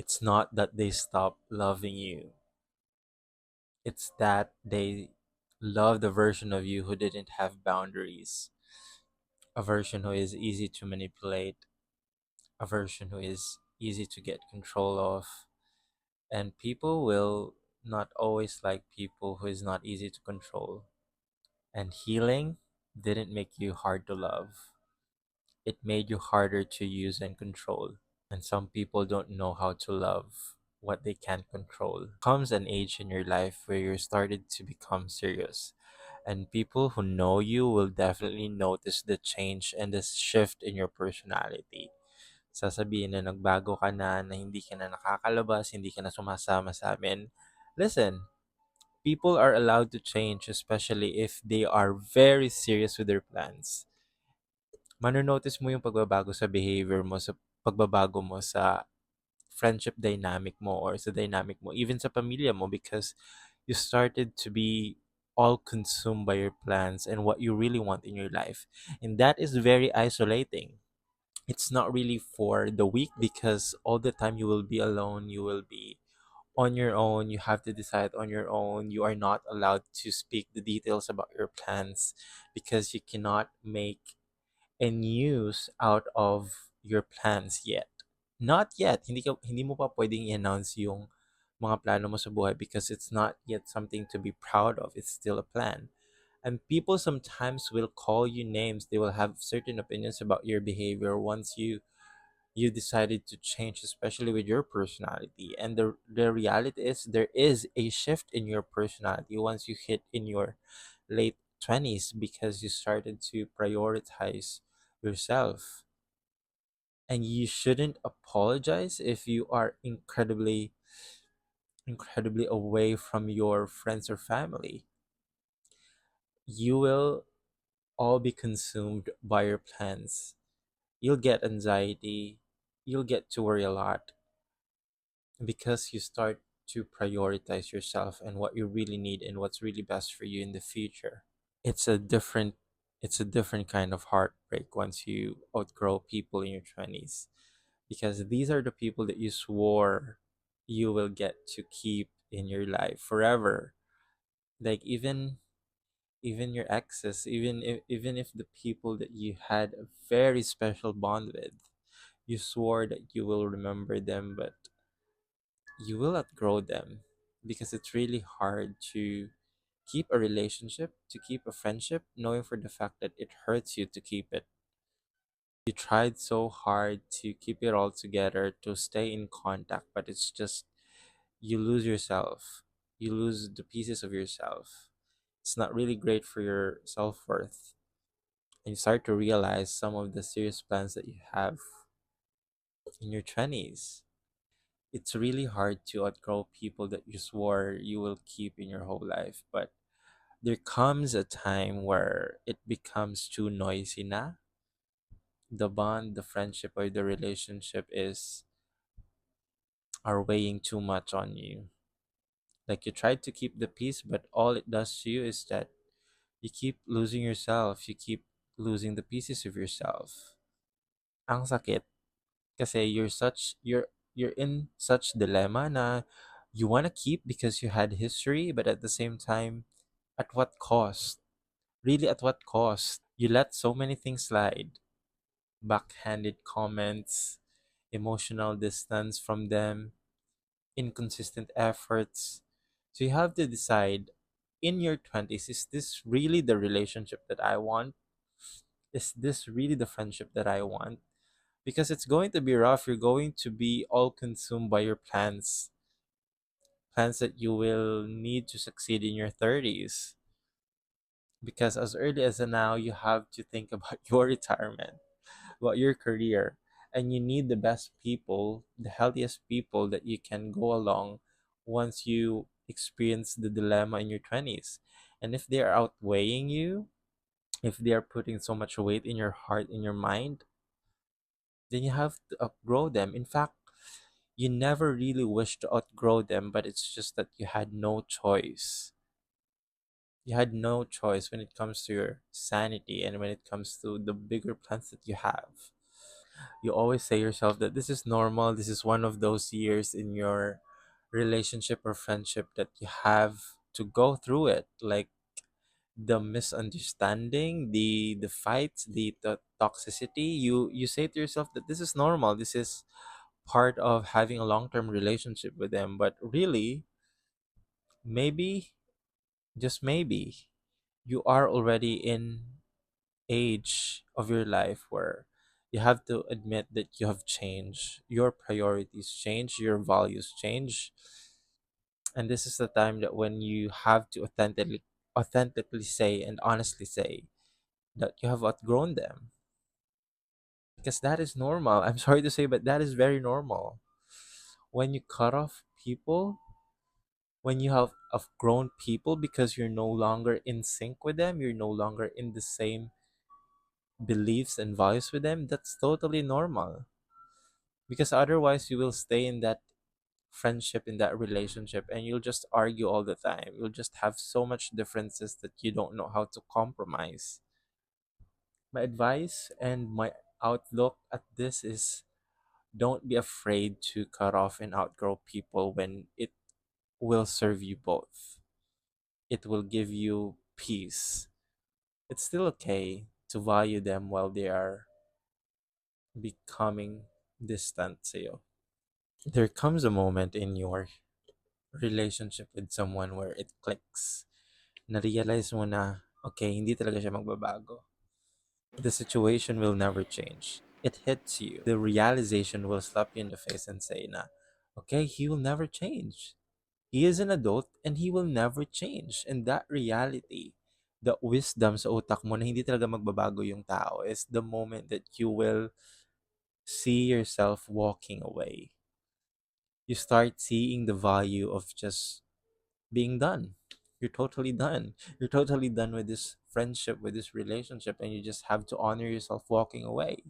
It's not that they stop loving you, it's that they love the version of you who didn't have boundaries, a version who is easy to manipulate, a version who is easy to get control of. And people will not always like people who is not easy to control. And healing didn't make you hard to love. It made you harder to use and control. And some people don't know how to love what they can't control. Comes an age in your life where you're started to become serious. And people who know you will definitely notice the change and the shift in your personality. Sasabihin na nagbago ka na hindi ka na nakakalabas, hindi ka na sumasama sa amin. Listen, people are allowed to change, especially if they are very serious with their plans. Manonotice mo yung pagbabago sa behavior mo, sa pagbabago mo sa friendship dynamic mo or sa dynamic mo, even sa pamilya mo, because you started to be all consumed by your plans and what you really want in your life. And that is very isolating. It's not really for the weak because all the time you will be alone, you will be on your own, you have to decide on your own. You are not allowed to speak the details about your plans because you cannot make a news out of your plans yet. Not yet. Hindi mo pa pwedeng i-announce yung mga plano mo sa buhay because it's not yet something to be proud of. It's still a plan. And people sometimes will call you names. They will have certain opinions about your behavior once you decided to change, especially with your personality. And the reality is there is a shift in your personality once you hit in your late 20s because you started to prioritize yourself. And you shouldn't apologize if you are incredibly away from your friends or family. You will all be consumed by your plans. You'll get anxiety, you'll get to worry a lot because you start to prioritize yourself and what you really need and what's really best for you in the future. It's a different it's a different kind of heartbreak once you outgrow people in your 20s because these are the people that you swore you will get to keep in your life forever. Like even your exes, even if the people that you had a very special bond with, you swore that you will remember them, but you will outgrow them because it's really hard to keep a relationship, to keep a friendship, knowing for the fact that it hurts you to keep it. You tried so hard to keep it all together, to stay in contact, but it's just you lose yourself. You lose the pieces of yourself. It's not really great for your self worth. And you start to realize some of the serious plans that you have in your 20s. It's really hard to outgrow people that you swore you will keep in your whole life, but there comes a time where it becomes too noisy na. The bond, the friendship, or the relationship is are weighing too much on you. Like you try to keep the peace, but all it does to you is that you keep losing yourself. You keep losing the pieces of yourself. Ang sakit kasi you're in such dilemma na you want to keep because you had history, but at the same time, at what cost? Really, at what cost? You let so many things slide. Backhanded comments, emotional distance from them, inconsistent efforts. So you have to decide in your 20s, is this really the relationship that I want? Is this really the friendship that I want? Because it's going to be rough. You're going to be all consumed by your plans that you will need to succeed in your 30s. Because as early as now, you have to think about your retirement, about your career, and you need the best people, the healthiest people that you can go along once you experience the dilemma in your 20s. And if they are outweighing you, if they are putting so much weight in your heart, in your mind, then you have to outgrow them. In fact, you never really wish to outgrow them, but it's just that you had no choice. You had no choice when it comes to your sanity and when it comes to the bigger plans that you have. You always say yourself that this is normal, this is one of those years in your relationship or friendship that you have to go through it. Like the misunderstanding, the fights, the toxicity, you say to yourself that this is normal, this is part of having a long-term relationship with them. But really, maybe, just maybe, you are already in age of your life where you have to admit that you have changed, your priorities change, your values change, and this is the time that when you have to authentically say and honestly say that you have outgrown them, because that is normal. I'm sorry to say, but that is very normal. When you cut off people, when you have outgrown people because you're no longer in sync with them, you're no longer in the same beliefs and values with them, that's totally normal. Because otherwise, you will stay in that friendship, in that relationship, and you'll just argue all the time. You'll just have so much differences that you don't know how to compromise. My advice and my outlook at this is, don't be afraid to cut off and outgrow people when it will serve you both. It will give you peace. It's still okay to value them while they are becoming distant to you. There comes a moment in your relationship with someone where it clicks. Na-realize mo na, okay, hindi talaga siya magbabago. The situation will never change. It hits you. The realization will slap you in the face and say na, okay, he will never change. He is an adult and he will never change. And that reality, the wisdom sa utak mo na hindi talaga magbabago yung tao, is the moment that you will see yourself walking away. You start seeing the value of just being done. You're totally done. You're totally done with this friendship, with this relationship, and you just have to honor yourself walking away.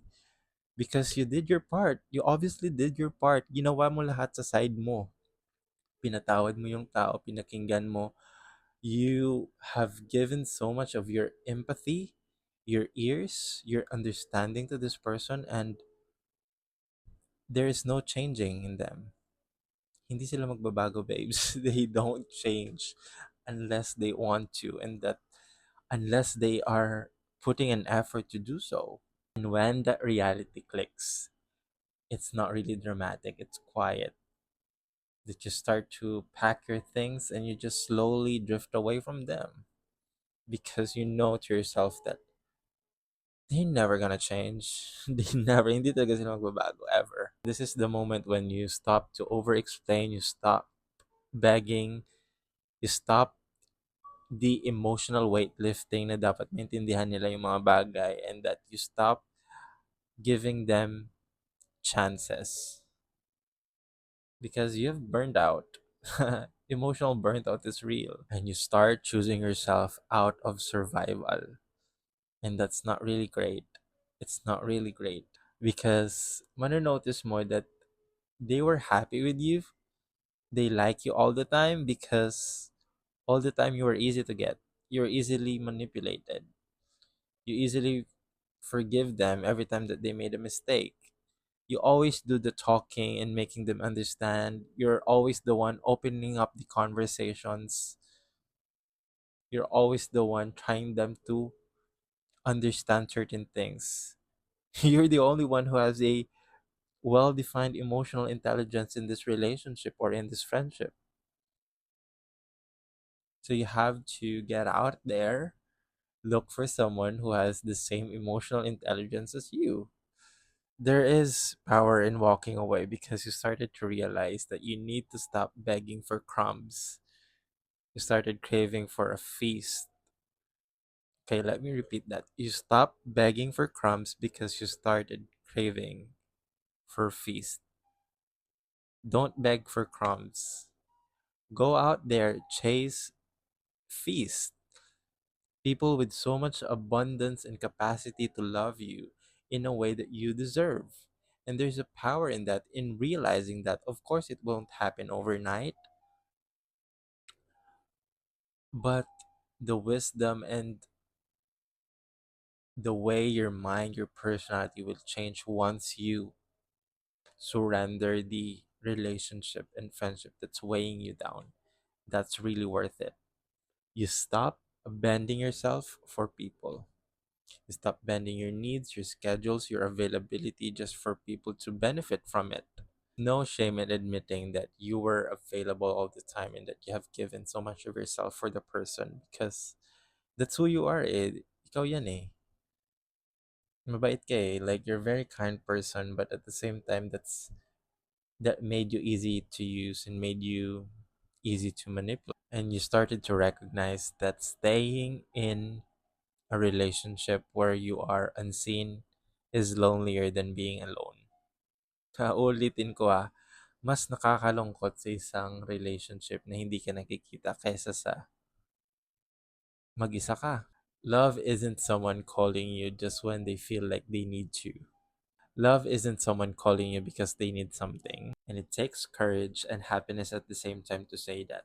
Because you did your part. You obviously did your part. Ginawa mo lahat sa side mo. Pinatawad mo yung tao, pinakinggan mo. You have given so much of your empathy, your ears, your understanding to this person, and there is no changing in them. Hindi sila magbabago, babes. They don't change unless they want to, and that unless they are putting an effort to do so. And when that reality clicks, it's not really dramatic, it's quiet. That you start to pack your things and you just slowly drift away from them because you know to yourself that they're never gonna change. They never, hindi talaga sila magbabago ever. This is the moment when you stop to over explain, you stop begging, you stop the emotional weightlifting na dapat maintindihan nila yung mga bagay, and that you stop giving them chances because you've burned out. Emotional burnt out is real, and you start choosing yourself out of survival, and that's not really great. It's not really great because notice more that they were happy with you, they like you all the time because all the time you were easy to get, you're easily manipulated, you easily forgive them every time that they made a mistake. You always do the talking and making them understand. You're always the one opening up the conversations. You're always the one trying them to understand certain things. You're the only one who has a well defined emotional intelligence in this relationship or in this friendship. So you have to get out there, look for someone who has the same emotional intelligence as you. There is power in walking away because you started to realize that you need to stop begging for crumbs. You started craving for a feast. Okay, let me repeat that. You stopped begging for crumbs because you started craving for feast. Don't beg for crumbs. Go out there, chase feast. People with so much abundance and capacity to love you in a way that you deserve. And there's a power in that, in realizing that, of course, it won't happen overnight, but the wisdom and The way your mind, your personality will change once you surrender the relationship and friendship that's weighing you down. That's really worth it. You stop bending yourself for people. You stop bending your needs, your schedules, your availability just for people to benefit from it. No shame in admitting that you were available all the time and that you have given so much of yourself for the person because that's who you are eh. Ikaw yan eh. Mabait ka eh. Like you're a very kind person but at the same time that made you easy to use and made you easy to manipulate. And you started to recognize that staying in a relationship where you are unseen is lonelier than being alone. Kaulitin ko mas nakakalungkot sa isang relationship na hindi ka nakikita kaysa sa mag-isa ka. Love isn't someone calling you just when they feel like they need to. Love isn't someone calling you because they need something. And it takes courage and happiness at the same time to say that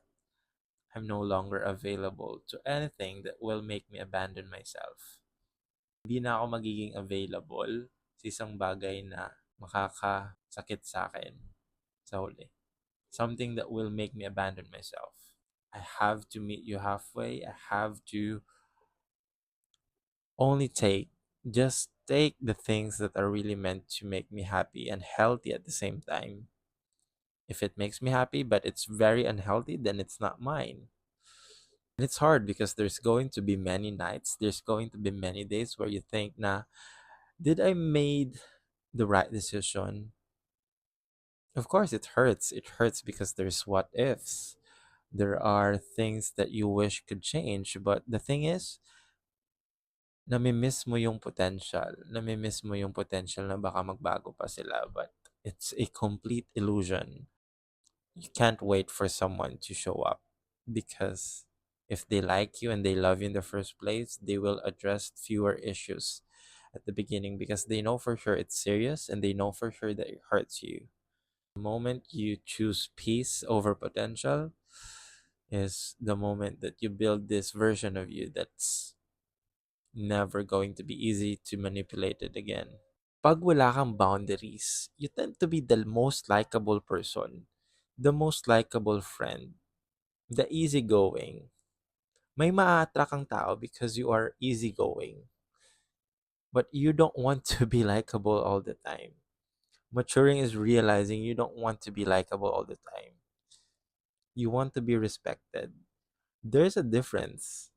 I'm no longer available to anything that will make me abandon myself. Hindi na ako magiging available sa isang bagay na makakasakit sa akin sa huli. Something that will make me abandon myself. I have to meet you halfway. I have to only take the things that are really meant to make me happy and healthy at the same time. If it makes me happy but it's very unhealthy, then it's not mine. And it's hard because there's going to be many nights, there's going to be many days where you think, nah, did I made the right decision? Of course it hurts. It hurts because there's what ifs. There are things that you wish could change, but the thing is, nami-miss mo yung potential. Nami-miss mo yung potential na baka magbago pa sila, but it's a complete illusion. You can't wait for someone to show up because if they like you and they love you in the first place, they will address fewer issues at the beginning because they know for sure it's serious and they know for sure that it hurts you. The moment you choose peace over potential is the moment that you build this version of you that's never going to be easy to manipulate it again. Pag wala kang boundaries, you tend to be the most likable person, the most likable friend, the easygoing. May maa-attract kang tao because you are easygoing, but you don't want to be likable all the time. Maturing is realizing you don't want to be likable all the time. You want to be respected. There's a difference.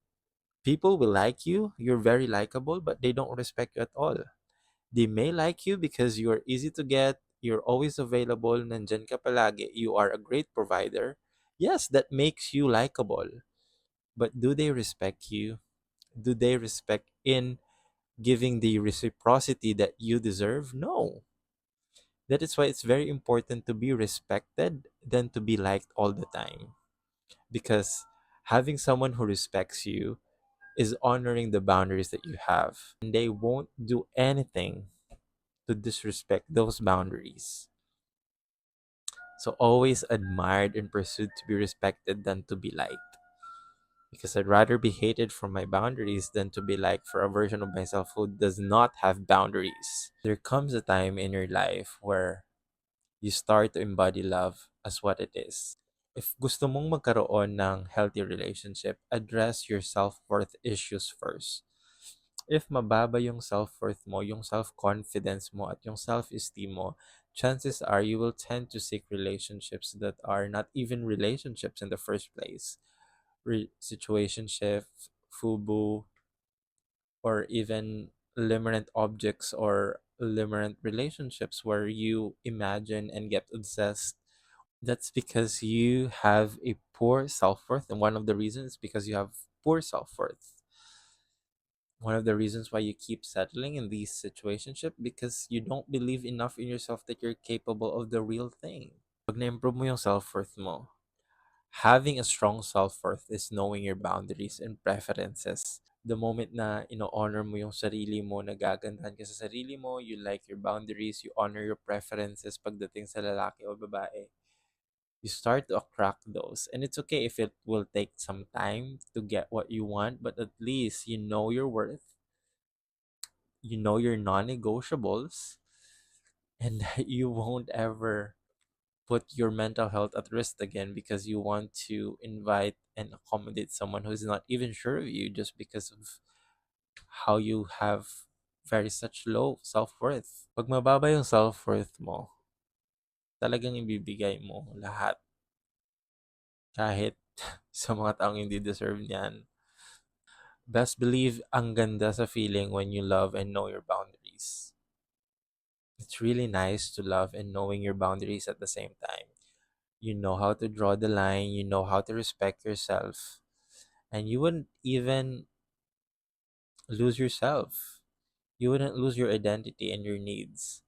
People will like you, you're very likable, but they don't respect you at all. They may like you because you're easy to get, you're always available, nandyan ka palagi, you are a great provider. Yes, that makes you likable. But do they respect you? Do they respect in giving the reciprocity that you deserve? No. That is why it's very important to be respected than to be liked all the time. Because having someone who respects you is honoring the boundaries that you have. And they won't do anything to disrespect those boundaries. So always admired and pursued to be respected than to be liked. Because I'd rather be hated for my boundaries than to be liked for a version of myself who does not have boundaries. There comes a time in your life where you start to embody love as what it is. If gusto mong magkaroon ng healthy relationship, address your self-worth issues first. If mababa yung self-worth mo, yung self-confidence mo, at yung self-esteem mo, chances are you will tend to seek relationships that are not even relationships in the first place. Situationship, FUBU, or even limerent objects or limerent relationships where you imagine and get obsessed. That's because you have a poor self-worth, and one of the reasons is because you have poor self-worth. One of the reasons why you keep settling in these situationships because you don't believe enough in yourself that you're capable of the real thing. Pag na-improve mo yung self-worth mo, having a strong self-worth is knowing your boundaries and preferences. The moment na ino-honor mo yung sarili mo, nagagandahan ka sa sarili mo, you like your boundaries, you honor your preferences pagdating sa lalaki o babae, you start to crack those. And it's okay if it will take some time to get what you want, but at least you know your worth. You know your non-negotiables, and that you won't ever put your mental health at risk again because you want to invite and accommodate someone who's not even sure of you just because of how you have very such low self-worth. Pag mababa yung self-worth mo, talagang ibibigay mo lahat kahit sa mga taong hindi deserve niyan. Best believe ang ganda sa feeling when you love and know your boundaries. It's really nice to love and knowing your boundaries at the same time. You know how to draw the line, you know how to respect yourself, and you wouldn't even lose yourself. You wouldn't lose your identity and your needs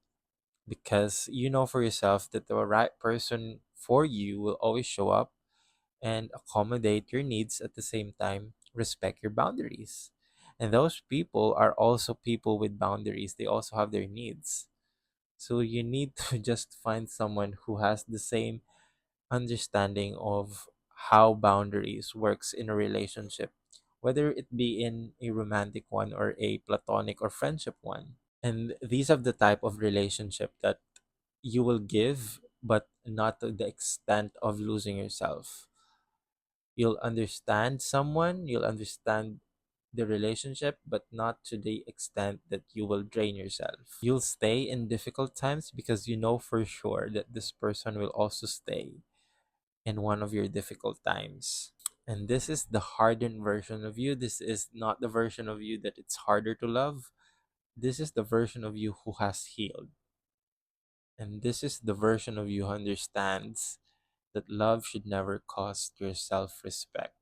because you know for yourself that the right person for you will always show up and accommodate your needs at the same time, respect your boundaries. And those people are also people with boundaries, they also have their needs. So you need to just find someone who has the same understanding of how boundaries works in a relationship, whether it be in a romantic one or a platonic or friendship one. And these are the type of relationship that you will give, but not to the extent of losing yourself. You'll understand someone, you'll understand the relationship, but not to the extent that you will drain yourself. You'll stay in difficult times because you know for sure that this person will also stay in one of your difficult times. And this is the hardened version of you. This is not the version of you that it's harder to love. This is the version of you who has healed. And this is the version of you who understands that love should never cost your self respect.